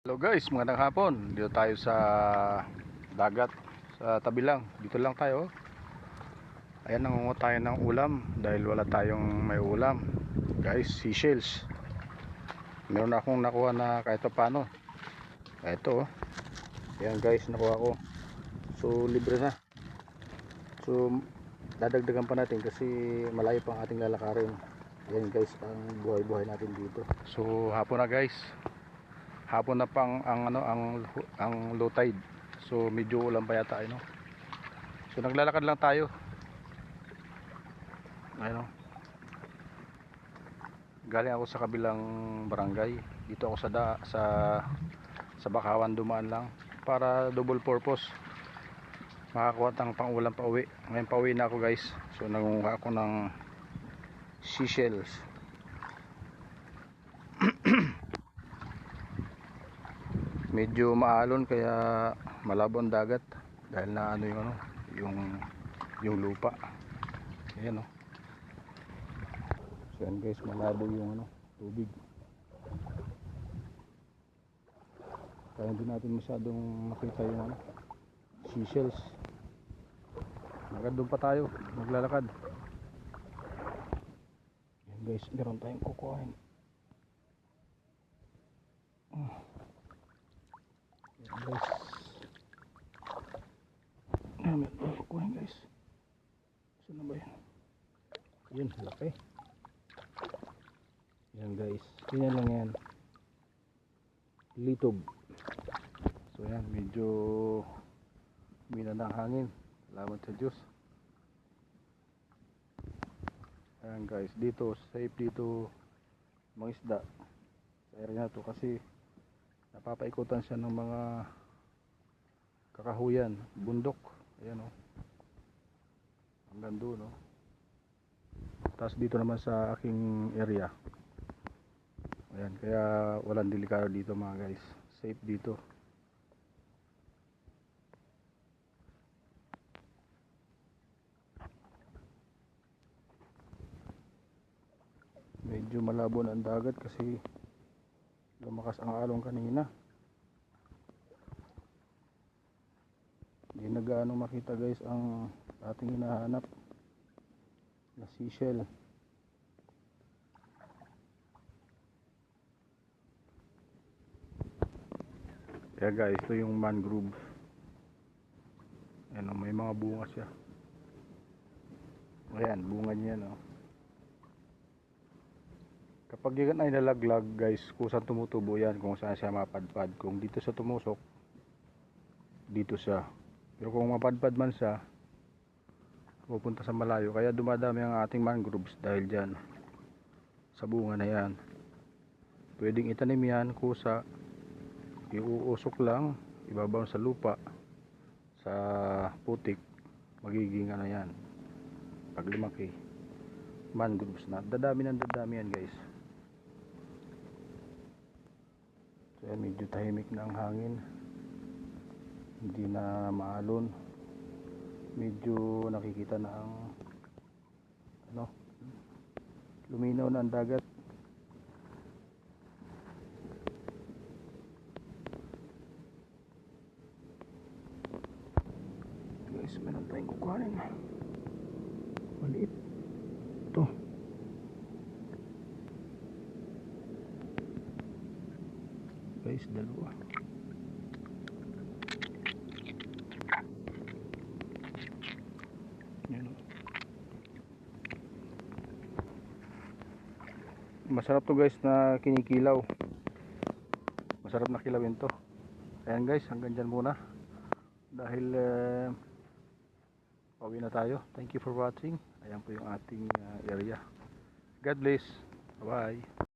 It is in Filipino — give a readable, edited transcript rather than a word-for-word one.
Hello guys, magandang hapon. Dito tayo sa dagat, sa tabi lang. Dito lang tayo. Ayan, nangunguha tayo ng ulam dahil wala tayong may ulam. Guys, seashells. Meron akong nakuha na kahit paano. Ito, ayan guys, nakuha ko. So, libre na. So, dadagdagan pa natin kasi malayo pang ating lalakarin. Ayan guys, ang buhay-buhay natin dito. So, hapon na guys. Hapon na pang ang low tide. So medyo ulan pa yata no. So naglalakad lang tayo. Ayun. Galing ako sa kabilang barangay. Dito ako sa Bakawan dumaan lang para double purpose. Makakuha tang pang-ulam pa uwi. Ngayon pa uwi na ako guys. So nangunguha ako ng seashells. Medyo maalon kaya malabo ang dagat dahil na yung lupa. Ayan oh. So yan guys, malabo yung tubig. Kaya hindi natin masyadong makita yung seashells. Doon pa tayo, maglalakad. Yan guys, meron tayong kukuhain. Guys, meron tayong kukuhain guys. Saan na ba yan? Yun, laki. Yan guys, ganyan lang yan. Litob. So yan, medyo mina ng hangin. Salamat sa Diyos. Ayan guys, dito safe dito mangisda sa area na to kasi napapaikutan siya ng mga kakahuyan, bundok. Ayan o, hanggang doon o. Tapos dito naman sa aking area, ayan, kaya walang delikado dito mga guys, safe dito. Medyo malabo na ang dagat kasi lumakas ang alon kanina. Hindi na gaano makita guys ang ating hinahanap na seashell. Kaya guys, ito yung mangrove. Ayan o, may mga bunga siya. Ayan, bunga niya no. Kapag yan ay nalaglag guys, kung saan tumutubo yan, kung saan siya mapadpad. Kung dito sa tumusok, dito siya. Pero kung mapadpad man siya, pupunta sa malayo. Kaya dumadami ang ating mangroves dahil dyan sa bunga na yan. Pwedeng itanim yan, kusa, iuusok lang, ibabaw sa lupa, sa putik, magiging ano yan, pag lumaki, mangroves na. Dadami yan guys. So yan, medyo tahimik na ang hangin, hindi na maalon, medyo nakikita na ang luminaw na ang dagat. Guys, meron tayong kukuhanin maliit ito guys, dalawa. Yan. Masarap to guys na kinikilaw. Masarap na kilawin to. Ayan guys, hanggang dyan muna dahil pauwi na tayo. Thank you for watching. Ayan po yung ating area. God bless. Bye bye.